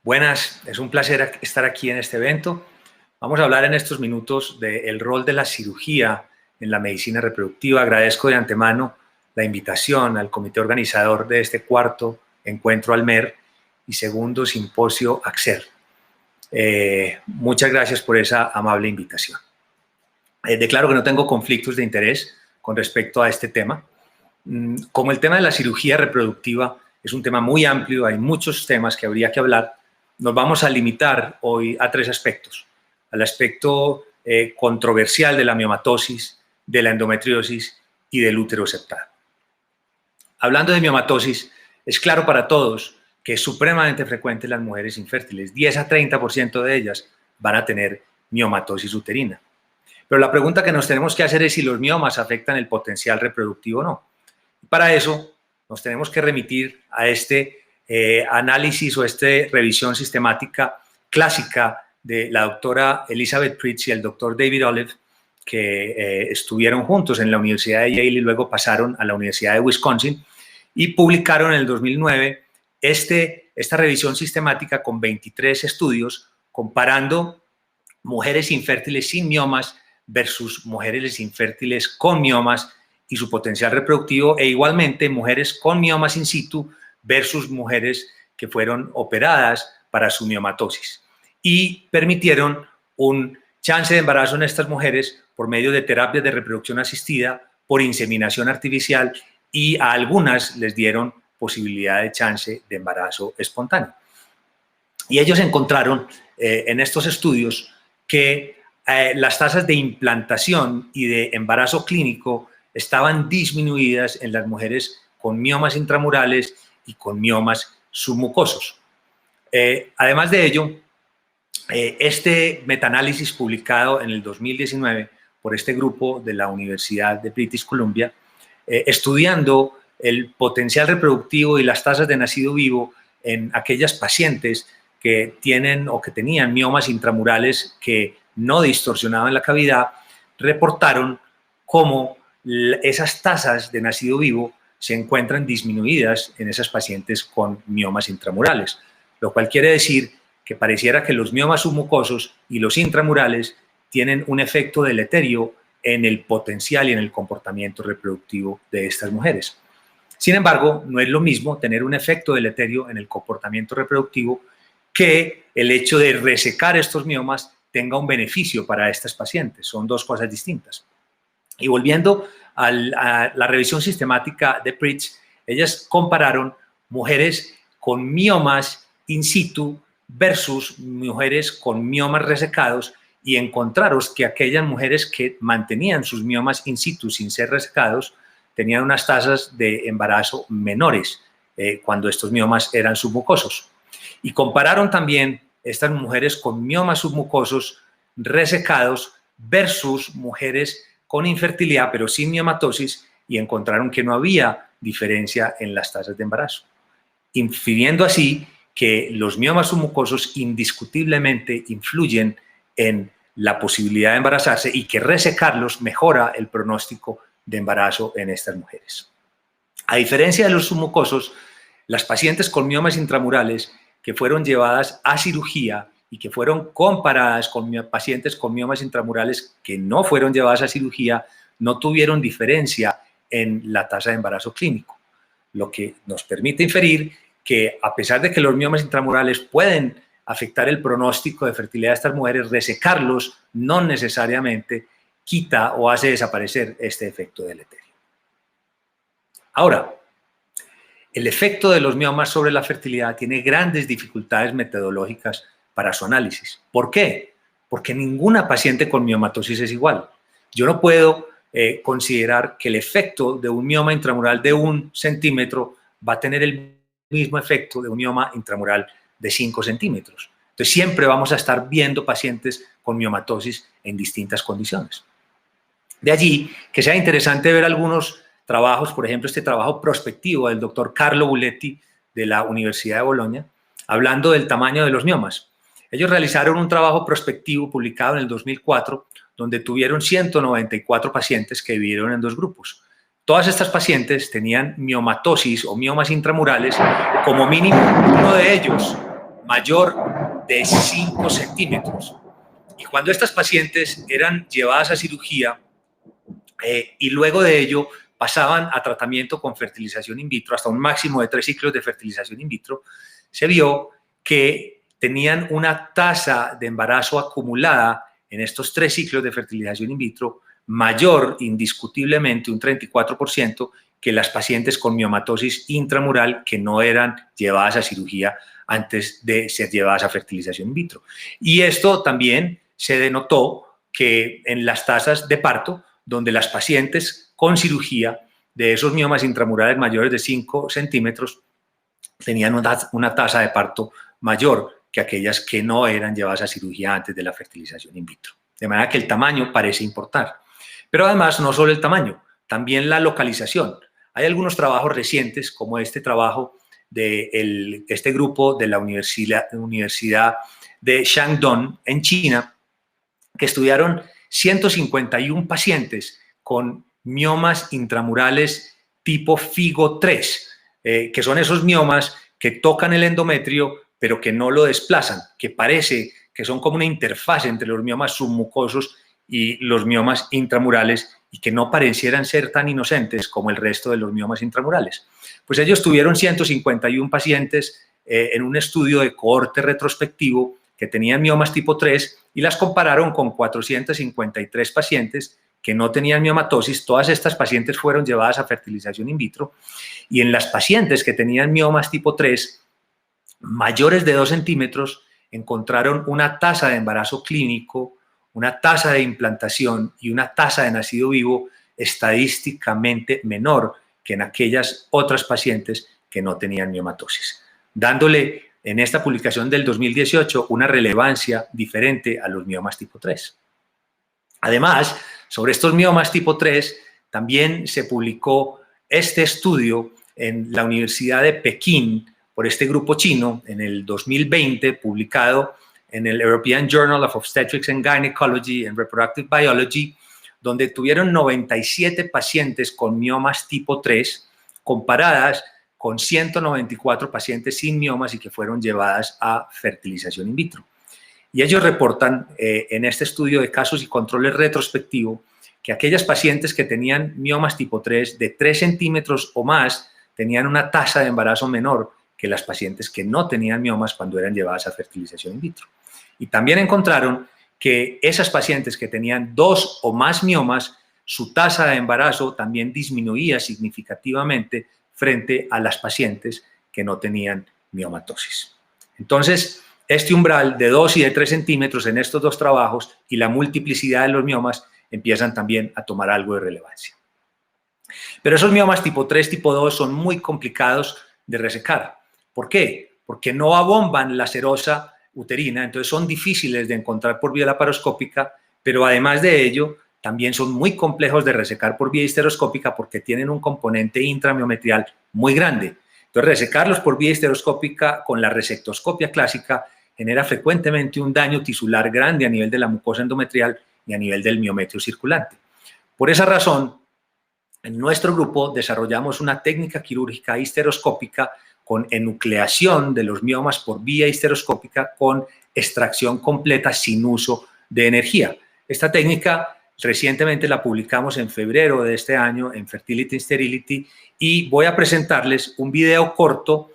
Buenas, es un placer estar aquí en este evento. Vamos a hablar en estos minutos del rol de la cirugía en la medicina reproductiva. Agradezco de antemano la invitación al comité organizador de este cuarto encuentro ALMER y segundo simposio ACCER. Muchas gracias por esa amable invitación. Declaro que no tengo conflictos de interés con respecto a este tema. Como el tema de la cirugía reproductiva es un tema muy amplio, hay muchos temas que habría que hablar, nos vamos a limitar hoy a tres aspectos. Al aspecto controversial de la miomatosis, de la endometriosis y del útero septado. Hablando de miomatosis, es claro para todos que es supremamente frecuente en las mujeres infértiles. 10 a 30% de ellas van a tener miomatosis uterina. Pero la pregunta que nos tenemos que hacer es si los miomas afectan el potencial reproductivo o no. Para eso nos tenemos que remitir a este análisis o esta revisión sistemática clásica de la doctora Elizabeth Pritch y el doctor David Olive, que estuvieron juntos en la Universidad de Yale y luego pasaron a la Universidad de Wisconsin y publicaron en el 2009 esta revisión sistemática con 23 estudios comparando mujeres infértiles sin miomas versus mujeres infértiles con miomas y su potencial reproductivo, e igualmente mujeres con miomas in situ versus mujeres que fueron operadas para su miomatosis. Y permitieron un chance de embarazo en estas mujeres por medio de terapias de reproducción asistida, por inseminación artificial, y a algunas les dieron posibilidad de chance de embarazo espontáneo. Y ellos encontraron en estos estudios que las tasas de implantación y de embarazo clínico estaban disminuidas en las mujeres con miomas intramurales y con miomas submucosos. Además de ello, este metaanálisis publicado en el 2019 por este grupo de la Universidad de British Columbia, estudiando el potencial reproductivo y las tasas de nacido vivo en aquellas pacientes que tienen o que tenían miomas intramurales que no distorsionaban la cavidad, reportaron cómo esas tasas de nacido vivo se encuentran disminuidas en esas pacientes con miomas intramurales, lo cual quiere decir que pareciera que los miomas submucosos y los intramurales tienen un efecto deleterio en el potencial y en el comportamiento reproductivo de estas mujeres. Sin embargo, no es lo mismo tener un efecto deleterio en el comportamiento reproductivo que el hecho de resecar estos miomas tenga un beneficio para estas pacientes. Son dos cosas distintas. Y volviendo a la revisión sistemática de Pritch, ellas compararon mujeres con miomas in situ versus mujeres con miomas resecados y encontraron que aquellas mujeres que mantenían sus miomas in situ sin ser resecados tenían unas tasas de embarazo menores cuando estos miomas eran submucosos. Y compararon también estas mujeres con miomas submucosos resecados versus mujeres con infertilidad pero sin miomatosis y encontraron que no había diferencia en las tasas de embarazo, infiriendo así que los miomas submucosos indiscutiblemente influyen en la posibilidad de embarazarse y que resecarlos mejora el pronóstico de embarazo en estas mujeres. A diferencia de los submucosos, las pacientes con miomas intramurales que fueron llevadas a cirugía y que fueron comparadas con pacientes con miomas intramurales que no fueron llevadas a cirugía, no tuvieron diferencia en la tasa de embarazo clínico, lo que nos permite inferir que a pesar de que los miomas intramurales pueden afectar el pronóstico de fertilidad de estas mujeres, resecarlos no necesariamente quita o hace desaparecer este efecto deleterio. Ahora, el efecto de los miomas sobre la fertilidad tiene grandes dificultades metodológicas para su análisis. ¿Por qué? Porque ninguna paciente con miomatosis es igual. Yo no puedo considerar que el efecto de un mioma intramural de 1 centímetro va a tener el mismo efecto de un mioma intramural de 5 centímetros. Entonces siempre vamos a estar viendo pacientes con miomatosis en distintas condiciones. De allí que sea interesante ver algunos trabajos, por ejemplo, este trabajo prospectivo del doctor Carlo Buletti de la Universidad de Bolonia, hablando del tamaño de los miomas. Ellos realizaron un trabajo prospectivo publicado en el 2004, donde tuvieron 194 pacientes que dividieron en dos grupos. Todas estas pacientes tenían miomatosis o miomas intramurales, como mínimo uno de ellos mayor de 5 centímetros. Y cuando estas pacientes eran llevadas a cirugía y luego de ello pasaban a tratamiento con fertilización in vitro, hasta un máximo de 3 ciclos de fertilización in vitro, se vio que tenían una tasa de embarazo acumulada en estos 3 ciclos de fertilización in vitro mayor, indiscutiblemente, un 34%, que las pacientes con miomatosis intramural que no eran llevadas a cirugía antes de ser llevadas a fertilización in vitro. Y esto también se denotó que en las tasas de parto, donde las pacientes con cirugía de esos miomas intramurales mayores de 5 centímetros tenían una tasa de parto mayor que aquellas que no eran llevadas a cirugía antes de la fertilización in vitro. De manera que el tamaño parece importar. Pero además, no solo el tamaño, también la localización. Hay algunos trabajos recientes, como este trabajo de este grupo de la Universidad de Shandong en China, que estudiaron 151 pacientes con miomas intramurales tipo FIGO3, que son esos miomas que tocan el endometrio, pero que no lo desplazan, que parece que son como una interfaz entre los miomas submucosos y los miomas intramurales y que no parecieran ser tan inocentes como el resto de los miomas intramurales. Pues ellos tuvieron 151 pacientes en un estudio de cohorte retrospectivo que tenían miomas tipo 3 y las compararon con 453 pacientes que no tenían miomatosis. Todas estas pacientes fueron llevadas a fertilización in vitro y en las pacientes que tenían miomas tipo 3 mayores de 2 centímetros encontraron una tasa de embarazo clínico, una tasa de implantación y una tasa de nacido vivo estadísticamente menor que en aquellas otras pacientes que no tenían miomatosis, dándole en esta publicación del 2018 una relevancia diferente a los miomas tipo 3. Además, sobre estos miomas tipo 3, también se publicó este estudio en la Universidad de Pekín por este grupo chino en el 2020, publicado en el European Journal of Obstetrics and Gynecology and Reproductive Biology, donde tuvieron 97 pacientes con miomas tipo 3 comparadas con 194 pacientes sin miomas y que fueron llevadas a fertilización in vitro. Y ellos reportan en este estudio de casos y controles retrospectivo que aquellas pacientes que tenían miomas tipo 3 de 3 centímetros o más tenían una tasa de embarazo menor que las pacientes que no tenían miomas cuando eran llevadas a fertilización in vitro. Y también encontraron que esas pacientes que tenían 2 o más miomas, su tasa de embarazo también disminuía significativamente frente a las pacientes que no tenían miomatosis. Entonces, este umbral de 2 y de 3 centímetros en estos dos trabajos y la multiplicidad de los miomas empiezan también a tomar algo de relevancia. Pero esos miomas tipo 3, tipo 2 son muy complicados de resecar. ¿Por qué? Porque no abomban la serosa uterina, entonces son difíciles de encontrar por vía laparoscópica, pero además de ello, también son muy complejos de resecar por vía histeroscópica porque tienen un componente intramiometrial muy grande. Entonces, resecarlos por vía histeroscópica con la resectoscopia clásica genera frecuentemente un daño tisular grande a nivel de la mucosa endometrial y a nivel del miometrio circulante. Por esa razón, en nuestro grupo desarrollamos una técnica quirúrgica histeroscópica con enucleación de los miomas por vía histeroscópica con extracción completa sin uso de energía. Esta técnica recientemente la publicamos en febrero de este año en Fertility and Sterility y voy a presentarles un video corto,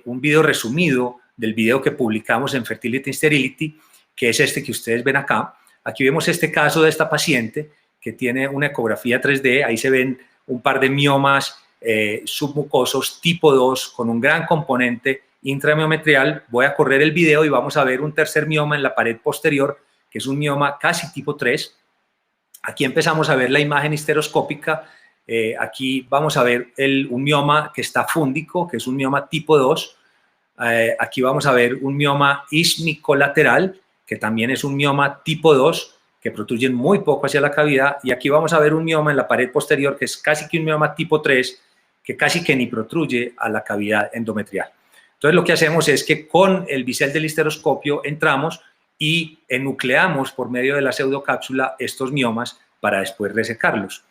un video resumido del video que publicamos en Fertility and Sterility, que es este que ustedes ven acá. Aquí vemos este caso de esta paciente que tiene una ecografía 3D, ahí se ven un par de miomas submucosos tipo 2 con un gran componente intramiometrial. Voy a correr el video y vamos a ver un tercer mioma en la pared posterior, que es un mioma casi tipo 3. Aquí empezamos a ver la imagen histeroscópica. Aquí vamos a ver un mioma que está fúndico, que es un mioma tipo 2. Aquí vamos a ver un mioma ísmico lateral, que también es un mioma tipo 2, que protruyen muy poco hacia la cavidad. Y aquí vamos a ver un mioma en la pared posterior, que es casi que un mioma tipo 3, que casi que ni protruye a la cavidad endometrial. Entonces, lo que hacemos es que con el bisel del histeroscopio entramos y enucleamos por medio de la pseudocápsula estos miomas para después resecarlos.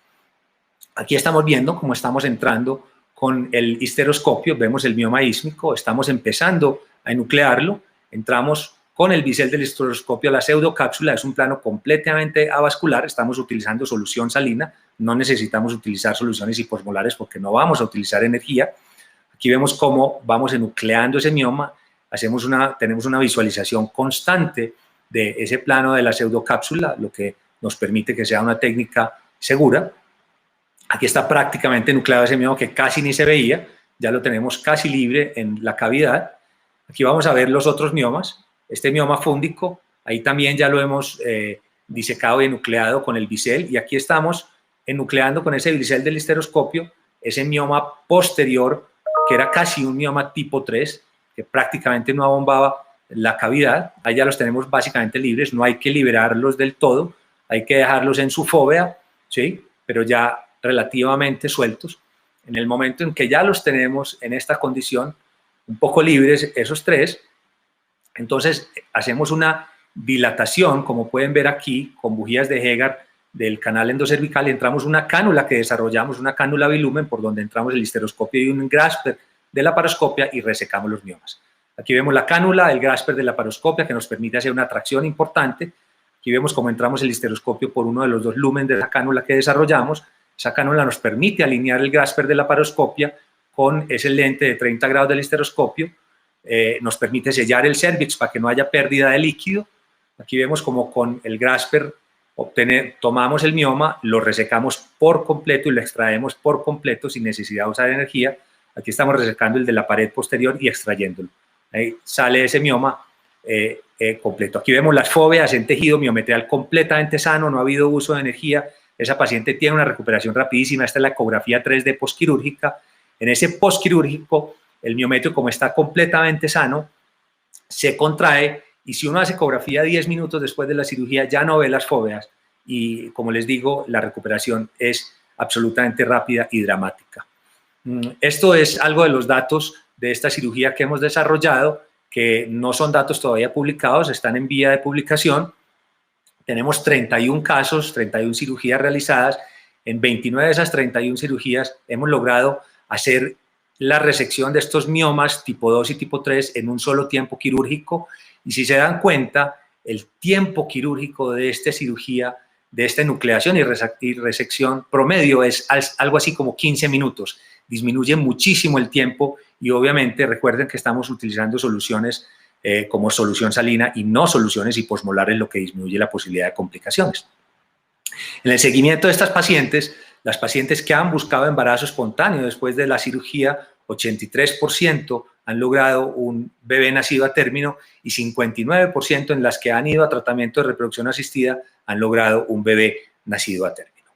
Aquí estamos viendo cómo estamos entrando con el histeroscopio, vemos el mioma ísmico, estamos empezando a enuclearlo, entramos con el bisel del histeroscopio a la pseudocápsula, es un plano completamente avascular, estamos utilizando solución salina, no necesitamos utilizar soluciones hiposmolares porque no vamos a utilizar energía. Aquí vemos cómo vamos enucleando ese mioma, tenemos una visualización constante de ese plano de la pseudocápsula, lo que nos permite que sea una técnica segura. Aquí está prácticamente enucleado ese mioma que casi ni se veía, ya lo tenemos casi libre en la cavidad. Aquí vamos a ver los otros miomas. Este mioma fúndico, ahí también ya lo hemos disecado y enucleado con el bisel, y aquí estamos enucleando con ese bisel del histeroscopio ese mioma posterior, que era casi un mioma tipo 3, que prácticamente no abombaba la cavidad. Ahí ya los tenemos básicamente libres, no hay que liberarlos del todo, hay que dejarlos en su fóvea, ¿sí? Pero ya relativamente sueltos. En el momento en que ya los tenemos en esta condición, un poco libres esos tres, entonces hacemos una dilatación, como pueden ver aquí, con bujías de Hegar del canal endocervical, y entramos una cánula que desarrollamos, una cánula bilumen, por donde entramos el histeroscopio y un grasper de la paroscopia y resecamos los miomas. Aquí vemos la cánula, el grasper de la paroscopia, que nos permite hacer una tracción importante. Aquí vemos cómo entramos el histeroscopio por uno de los dos lumen de la cánula que desarrollamos. Esa cánula nos permite alinear el grasper de la paroscopia con ese lente de 30 grados del histeroscopio. Nos permite sellar el cérvix para que no haya pérdida de líquido. Aquí vemos como con el grasper tomamos el mioma, lo resecamos por completo y lo extraemos por completo sin necesidad de usar energía. Aquí estamos resecando el de la pared posterior y extrayéndolo. Ahí sale ese mioma completo. Aquí vemos las fóveas en tejido miometrial completamente sano, no ha habido uso de energía. Esa paciente tiene una recuperación rapidísima. Esta es la ecografía 3D postquirúrgica. En ese postquirúrgico, el miometrio, como está completamente sano, se contrae, y si uno hace ecografía 10 minutos después de la cirugía, ya no ve las fóveas, y como les digo, la recuperación es absolutamente rápida y dramática. Esto es algo de los datos de esta cirugía que hemos desarrollado, que no son datos todavía publicados, están en vía de publicación. Tenemos 31 casos, 31 cirugías realizadas. En 29 de esas 31 cirugías hemos logrado hacer la resección de estos miomas tipo 2 y tipo 3 en un solo tiempo quirúrgico. Y si se dan cuenta, el tiempo quirúrgico de esta cirugía, de esta enucleación y resección promedio es algo así como 15 minutos. Disminuye muchísimo el tiempo, y obviamente recuerden que estamos utilizando soluciones como solución salina y no soluciones hiposmolares, lo que disminuye la posibilidad de complicaciones. En el seguimiento de estas pacientes, las pacientes que han buscado embarazo espontáneo después de la cirugía, 83% han logrado un bebé nacido a término, y 59% en las que han ido a tratamiento de reproducción asistida han logrado un bebé nacido a término.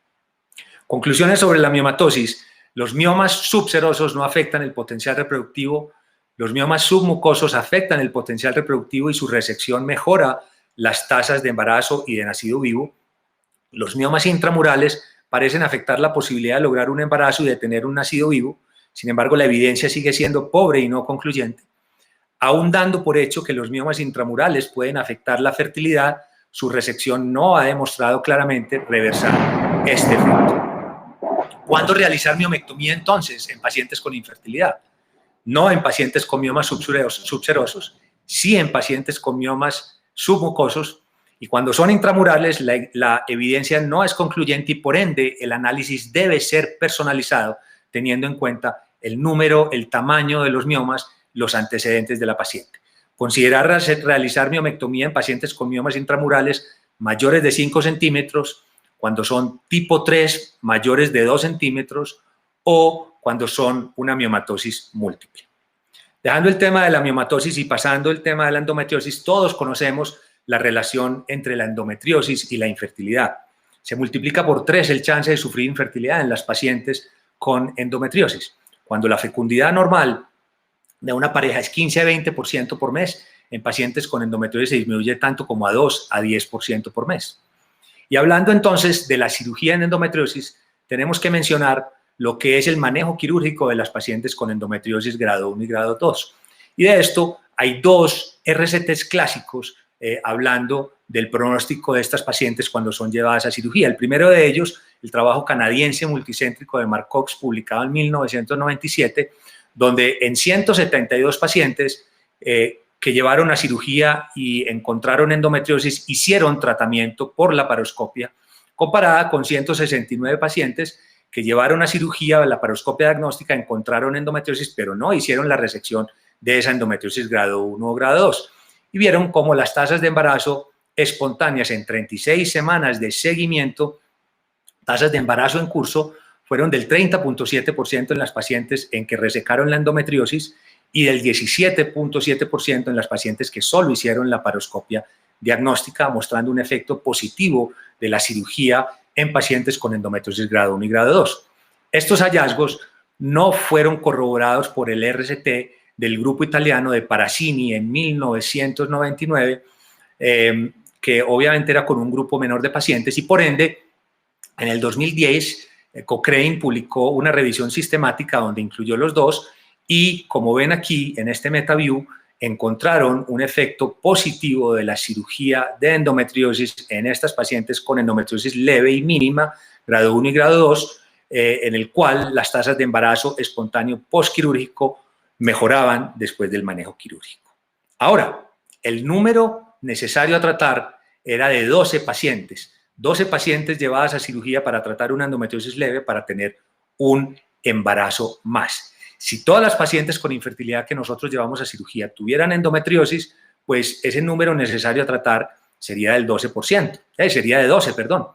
Conclusiones sobre la miomatosis. Los miomas subserosos no afectan el potencial reproductivo. Los miomas submucosos afectan el potencial reproductivo y su resección mejora las tasas de embarazo y de nacido vivo. Los miomas intramurales parecen afectar la posibilidad de lograr un embarazo y de tener un nacido vivo. Sin embargo, la evidencia sigue siendo pobre y no concluyente. Aún dando por hecho que los miomas intramurales pueden afectar la fertilidad, su resección no ha demostrado claramente reversar este efecto. ¿Cuándo realizar miomectomía entonces en pacientes con infertilidad? No en pacientes con miomas subserosos, sí en pacientes con miomas submucosos, y cuando son intramurales la evidencia no es concluyente y por ende el análisis debe ser personalizado teniendo en cuenta el número, el tamaño de los miomas, los antecedentes de la paciente. Considerar realizar miomectomía en pacientes con miomas intramurales mayores de 5 centímetros, cuando son tipo 3 mayores de 2 centímetros o cuando son una miomatosis múltiple. Dejando el tema de la miomatosis y pasando el tema de la endometriosis, todos conocemos la relación entre la endometriosis y la infertilidad. Se multiplica por 3 el chance de sufrir infertilidad en las pacientes con endometriosis. Cuando la fecundidad normal de una pareja es 15 a 20% por mes, en pacientes con endometriosis se disminuye tanto como a 2 a 10% por mes. Y hablando entonces de la cirugía en endometriosis, tenemos que mencionar lo que es el manejo quirúrgico de las pacientes con endometriosis grado 1 y grado 2. Y de esto hay 2 RCTs clásicos hablando del pronóstico de estas pacientes cuando son llevadas a cirugía. El primero de ellos, el trabajo canadiense multicéntrico de Mark Cox, publicado en 1997, donde en 172 pacientes que llevaron a cirugía y encontraron endometriosis hicieron tratamiento por laparoscopia, comparada con 169 pacientes que llevaron a cirugía, la laparoscopia diagnóstica, encontraron endometriosis, pero no hicieron la resección de esa endometriosis grado 1 o grado 2. Y vieron cómo las tasas de embarazo espontáneas en 36 semanas de seguimiento, tasas de embarazo en curso, fueron del 30.7% en las pacientes en que resecaron la endometriosis y del 17.7% en las pacientes que solo hicieron la laparoscopia diagnóstica, mostrando un efecto positivo de la cirugía en pacientes con endometriosis grado 1 y grado 2. Estos hallazgos no fueron corroborados por el RCT del grupo italiano de Parassini en 1999, que obviamente era con un grupo menor de pacientes, y por ende, en el 2010, Cochrane publicó una revisión sistemática donde incluyó los dos, y como ven aquí en este MetaView, encontraron un efecto positivo de la cirugía de endometriosis en estas pacientes con endometriosis leve y mínima, grado 1 y grado 2, en el cual las tasas de embarazo espontáneo postquirúrgico mejoraban después del manejo quirúrgico. Ahora, el número necesario a tratar era de 12 pacientes llevadas a cirugía para tratar una endometriosis leve para tener un embarazo más. Si todas las pacientes con infertilidad que nosotros llevamos a cirugía tuvieran endometriosis, pues ese número necesario a tratar sería del 12%, sería de 12, perdón.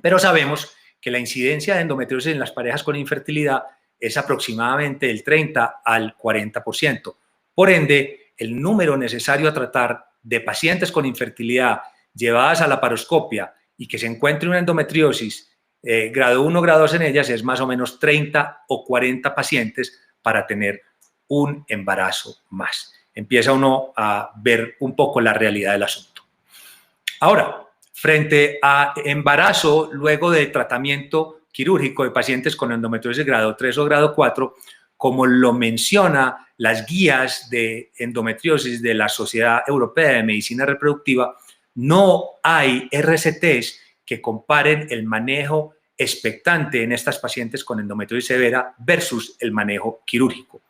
Pero sabemos que la incidencia de endometriosis en las parejas con infertilidad es aproximadamente del 30 al 40%. Por ende, el número necesario a tratar de pacientes con infertilidad llevadas a la laparoscopia y que se encuentre una endometriosis grado 1, grado 2 en ellas es más o menos 30 o 40 pacientes para tener un embarazo más. Empieza uno a ver un poco la realidad del asunto. Ahora, frente a embarazo luego de tratamiento quirúrgico de pacientes con endometriosis grado 3 o grado 4, como lo menciona las guías de endometriosis de la Sociedad Europea de Medicina Reproductiva, no hay RCTs que comparen el manejo expectante en estas pacientes con endometriosis severa versus el manejo quirúrgico.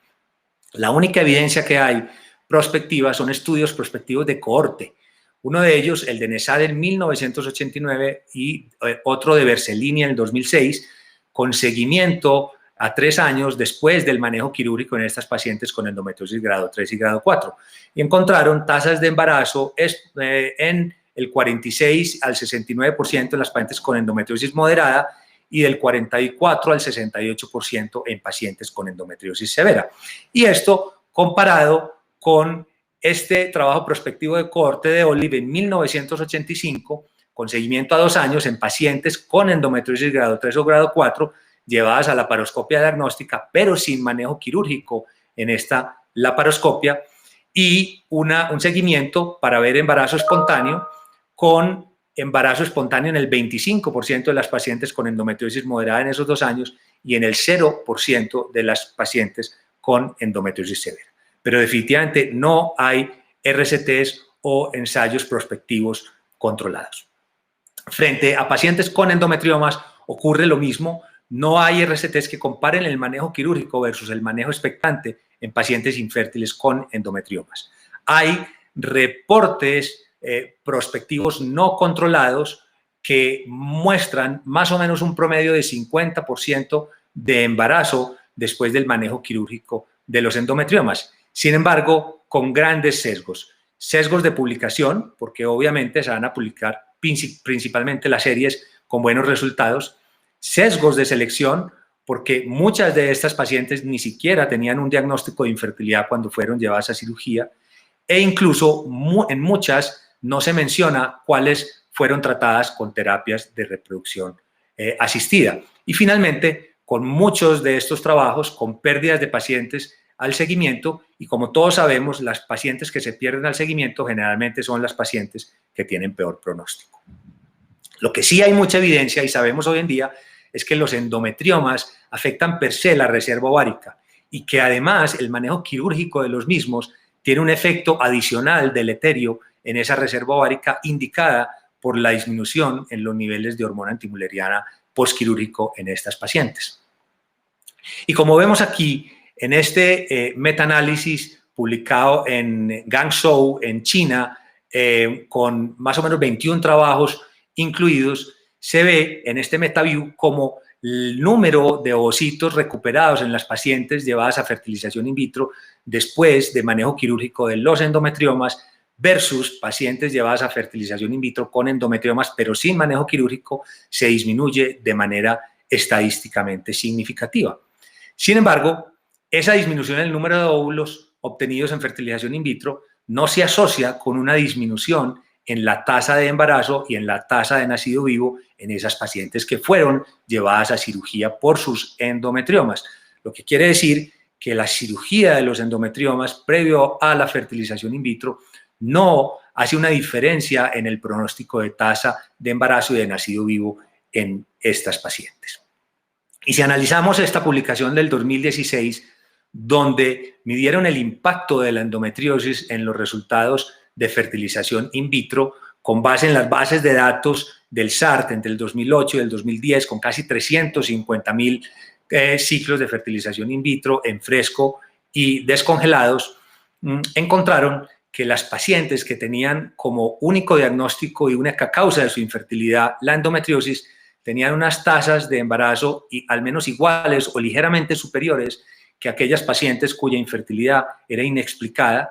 La única evidencia que hay prospectiva son estudios prospectivos de cohorte. Uno de ellos, el de Nesad en 1989 y otro de Bersellini en el 2006, con seguimiento a 3 años después del manejo quirúrgico en estas pacientes con endometriosis grado 3 y grado 4. Y encontraron tasas de embarazo en el 46 al 69% en las pacientes con endometriosis moderada y del 44 al 68% en pacientes con endometriosis severa. Y esto comparado con este trabajo prospectivo de cohorte de Olive en 1985, con seguimiento a 2 años en pacientes con endometriosis grado 3 o grado 4, llevadas a la laparoscopia diagnóstica, pero sin manejo quirúrgico en esta laparoscopia, y un seguimiento para ver embarazo espontáneo, con embarazo espontáneo en el 25% de las pacientes con endometriosis moderada en esos 2 años y en el 0% de las pacientes con endometriosis severa. Pero definitivamente no hay RCTs o ensayos prospectivos controlados. Frente a pacientes con endometriomas ocurre lo mismo. No hay RCTs que comparen el manejo quirúrgico versus el manejo expectante en pacientes infértiles con endometriomas. Hay reportes prospectivos no controlados que muestran más o menos un promedio de 50% de embarazo después del manejo quirúrgico de los endometriomas. Sin embargo, con grandes sesgos. Sesgos de publicación, porque obviamente se van a publicar principalmente las series con buenos resultados. Sesgos de selección, porque muchas de estas pacientes ni siquiera tenían un diagnóstico de infertilidad cuando fueron llevadas a cirugía, e incluso en muchas no se menciona cuáles fueron tratadas con terapias de reproducción asistida. Y finalmente, con muchos de estos trabajos, con pérdidas de pacientes al seguimiento, y como todos sabemos, las pacientes que se pierden al seguimiento generalmente son las pacientes que tienen peor pronóstico. Lo que sí hay mucha evidencia y sabemos hoy en día es que los endometriomas afectan per se la reserva ovárica y que además el manejo quirúrgico de los mismos tiene un efecto adicional deleterio en esa reserva ovárica indicada por la disminución en los niveles de hormona antimuleriana postquirúrgico en estas pacientes. Y como vemos aquí, en este metaanálisis publicado en Guangzhou, en China, con más o menos 21 trabajos incluidos, se ve en este MetaView como el número de ovocitos recuperados en las pacientes llevadas a fertilización in vitro después de manejo quirúrgico de los endometriomas versus pacientes llevadas a fertilización in vitro con endometriomas pero sin manejo quirúrgico, se disminuye de manera estadísticamente significativa. Sin embargo, esa disminución en el número de óvulos obtenidos en fertilización in vitro no se asocia con una disminución en la tasa de embarazo y en la tasa de nacido vivo en esas pacientes que fueron llevadas a cirugía por sus endometriomas. Lo que quiere decir que la cirugía de los endometriomas previo a la fertilización in vitro no hace una diferencia en el pronóstico de tasa de embarazo y de nacido vivo en estas pacientes. Y si analizamos esta publicación del 2016, donde midieron el impacto de la endometriosis en los resultados de fertilización in vitro, con base en las bases de datos del SART entre el 2008 y el 2010, con casi 350.000 ciclos de fertilización in vitro en fresco y descongelados, encontraron que las pacientes que tenían como único diagnóstico y única causa de su infertilidad la endometriosis, tenían unas tasas de embarazo al menos iguales o ligeramente superiores que aquellas pacientes cuya infertilidad era inexplicada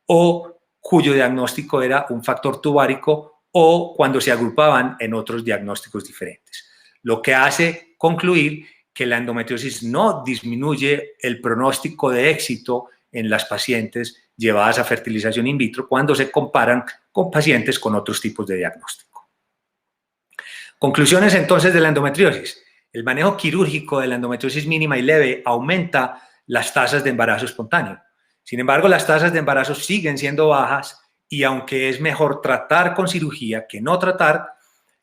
o cuyo diagnóstico era un factor tubárico o cuando se agrupaban en otros diagnósticos diferentes. Lo que hace concluir que la endometriosis no disminuye el pronóstico de éxito en las pacientes llevadas a fertilización in vitro cuando se comparan con pacientes con otros tipos de diagnóstico. Conclusiones entonces de la endometriosis. El manejo quirúrgico de la endometriosis mínima y leve aumenta las tasas de embarazo espontáneo. Sin embargo, las tasas de embarazo siguen siendo bajas y aunque es mejor tratar con cirugía que no tratar,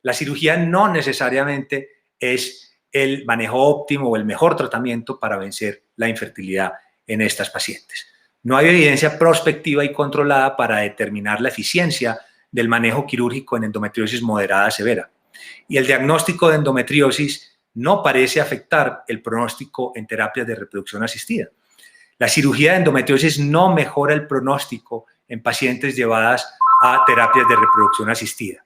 la cirugía no necesariamente es el manejo óptimo o el mejor tratamiento para vencer la infertilidad en estas pacientes. No hay evidencia prospectiva y controlada para determinar la eficiencia del manejo quirúrgico en endometriosis moderada severa. Y el diagnóstico de endometriosis no parece afectar el pronóstico en terapias de reproducción asistida. La cirugía de endometriosis no mejora el pronóstico en pacientes llevadas a terapias de reproducción asistida.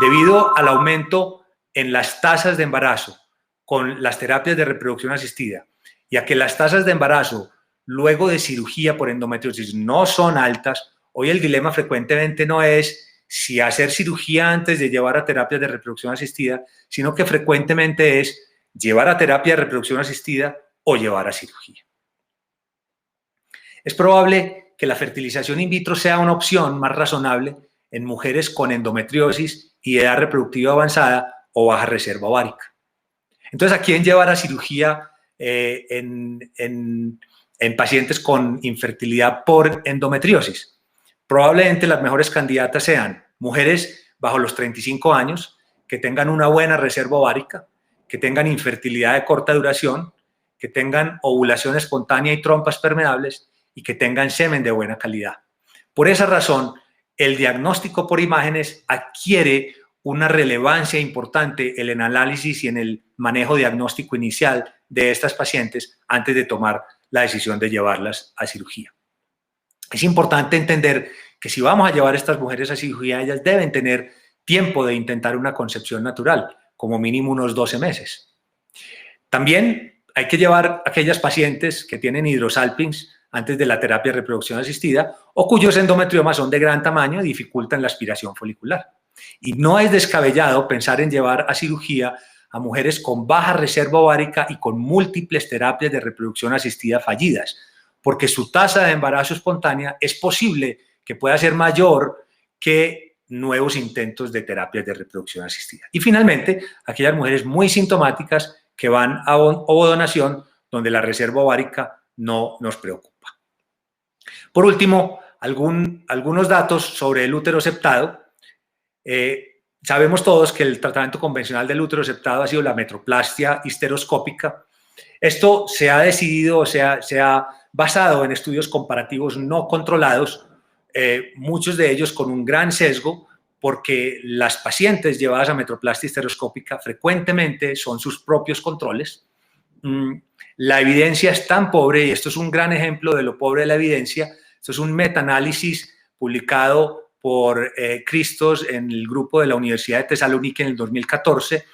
Debido al aumento en las tasas de embarazo con las terapias de reproducción asistida y a que las tasas de embarazo luego de cirugía por endometriosis no son altas, hoy el dilema frecuentemente no es si hacer cirugía antes de llevar a terapias de reproducción asistida, sino que frecuentemente es llevar a terapia de reproducción asistida o llevar a cirugía. Es probable que la fertilización in vitro sea una opción más razonable en mujeres con endometriosis y edad reproductiva avanzada o baja reserva ovárica. Entonces, ¿a quién llevar a cirugía en pacientes con infertilidad por endometriosis? Probablemente las mejores candidatas sean mujeres bajo los 35 años, que tengan una buena reserva ovárica, que tengan infertilidad de corta duración, que tengan ovulación espontánea y trompas permeables y que tengan semen de buena calidad. Por esa razón, el diagnóstico por imágenes adquiere una relevancia importante en el análisis y en el manejo diagnóstico inicial de estas pacientes antes de tomar la decisión de llevarlas a cirugía. Es importante entender que si vamos a llevar a estas mujeres a cirugía, ellas deben tener tiempo de intentar una concepción natural, como mínimo unos 12 meses. También hay que llevar a aquellas pacientes que tienen hidrosalpinx antes de la terapia de reproducción asistida o cuyos endometriomas son de gran tamaño y dificultan la aspiración folicular. Y no es descabellado pensar en llevar a cirugía a mujeres con baja reserva ovárica y con múltiples terapias de reproducción asistida fallidas, porque su tasa de embarazo espontánea es posible que pueda ser mayor que nuevos intentos de terapias de reproducción asistida. Y finalmente, aquellas mujeres muy sintomáticas que van a ovodonación, donde la reserva ovárica no nos preocupa. Por último, algunos datos sobre el útero septado. Sabemos todos que el tratamiento convencional del útero septado ha sido la metroplastia histeroscópica. Esto se ha decidido, se ha basado en estudios comparativos no controlados, muchos de ellos con un gran sesgo, porque las pacientes llevadas a metroplastia histeroscópica frecuentemente son sus propios controles. La evidencia es tan pobre, y esto es un gran ejemplo de lo pobre de la evidencia, Esto es un metaanálisis publicado por Christos en el grupo de la Universidad de Tesalónica en el 2014,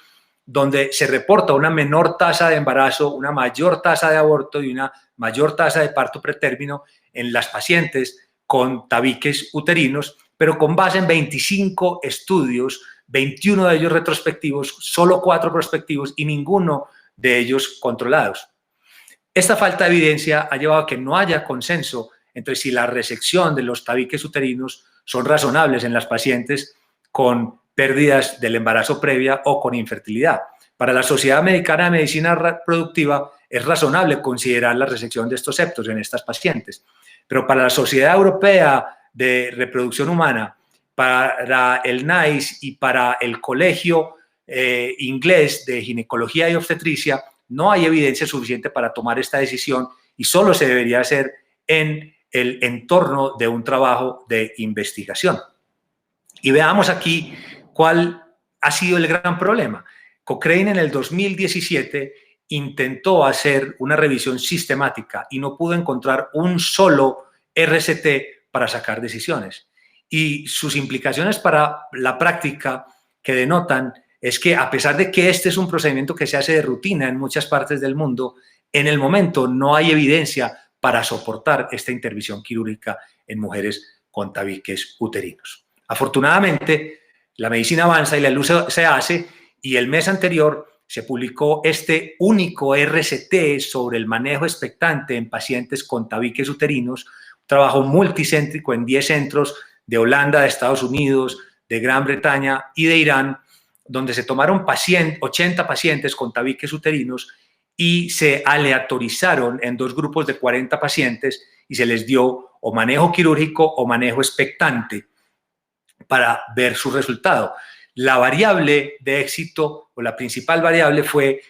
donde se reporta una menor tasa de embarazo, una mayor tasa de aborto y una mayor tasa de parto pretérmino en las pacientes con tabiques uterinos, pero con base en 25 estudios, 21 de ellos retrospectivos, solo 4 prospectivos y ninguno de ellos controlados. Esta falta de evidencia ha llevado a que no haya consenso entre si la resección de los tabiques uterinos son razonables en las pacientes con pérdidas del embarazo previa o con infertilidad. Para la Sociedad Americana de Medicina Reproductiva es razonable considerar la resección de estos septos en estas pacientes, pero para la Sociedad Europea de Reproducción Humana, para el NICE y para el Colegio Inglés de Ginecología y Obstetricia, no hay evidencia suficiente para tomar esta decisión y solo se debería hacer en el entorno de un trabajo de investigación. Y veamos aquí cuál ha sido el gran problema. Cochrane en el 2017 intentó hacer una revisión sistemática y no pudo encontrar un solo RCT para sacar decisiones. Y sus implicaciones para la práctica que denotan es que a pesar de que este es un procedimiento que se hace de rutina en muchas partes del mundo, en el momento no hay evidencia para soportar esta intervención quirúrgica en mujeres con tabiques uterinos. Afortunadamente, la medicina avanza y la luz se hace, y el mes anterior se publicó este único RCT sobre el manejo expectante en pacientes con tabiques uterinos, un trabajo multicéntrico en 10 centros de Holanda, de Estados Unidos, de Gran Bretaña y de Irán, donde se tomaron 80 pacientes con tabiques uterinos y se aleatorizaron en 2 grupos de 40 pacientes y se les dio o manejo quirúrgico o manejo expectante para ver su resultado. La variable de éxito o la principal variable fue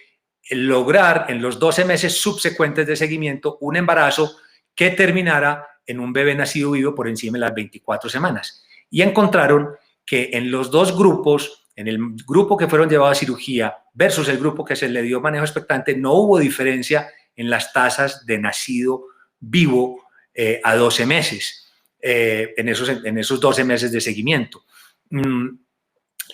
lograr en los 12 meses subsecuentes de seguimiento un embarazo que terminara en un bebé nacido vivo por encima de las 24 semanas. Y encontraron que en los 2 grupos, en el grupo que fueron llevados a cirugía versus el grupo que se le dio manejo expectante, no hubo diferencia en las tasas de nacido vivo a 12 meses, en esos 12 meses de seguimiento.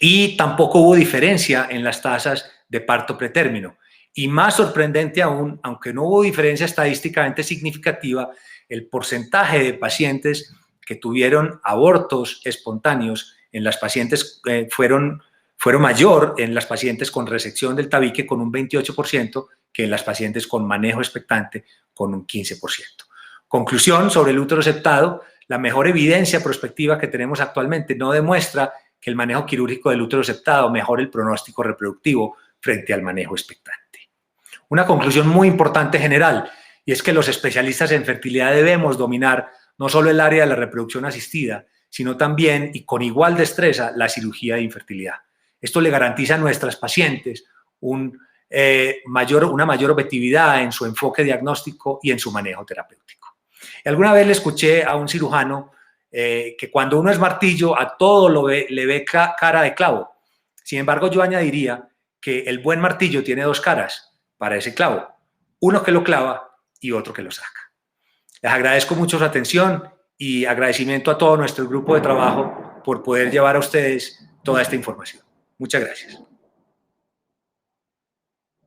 Y tampoco hubo diferencia en las tasas de parto pretérmino. Y más sorprendente aún, aunque no hubo diferencia estadísticamente significativa, el porcentaje de pacientes que tuvieron abortos espontáneos en las pacientes fueron mayor en las pacientes con resección del tabique con un 28% que en las pacientes con manejo expectante con un 15%. Conclusión sobre el útero septado: la mejor evidencia prospectiva que tenemos actualmente no demuestra que el manejo quirúrgico del útero septado mejore el pronóstico reproductivo frente al manejo expectante. Una conclusión muy importante general, y es que los especialistas en fertilidad debemos dominar no solo el área de la reproducción asistida, sino también, y con igual destreza, la cirugía de infertilidad. Esto le garantiza a nuestras pacientes una mayor objetividad en su enfoque diagnóstico y en su manejo terapéutico. Y alguna vez le escuché a un cirujano que cuando uno es martillo a todo le ve cara de clavo. Sin embargo, yo añadiría que el buen martillo tiene 2 caras para ese clavo, uno que lo clava y otro que lo saca. Les agradezco mucho su atención y agradecimiento a todo nuestro grupo de trabajo por poder llevar a ustedes toda esta información. Muchas gracias.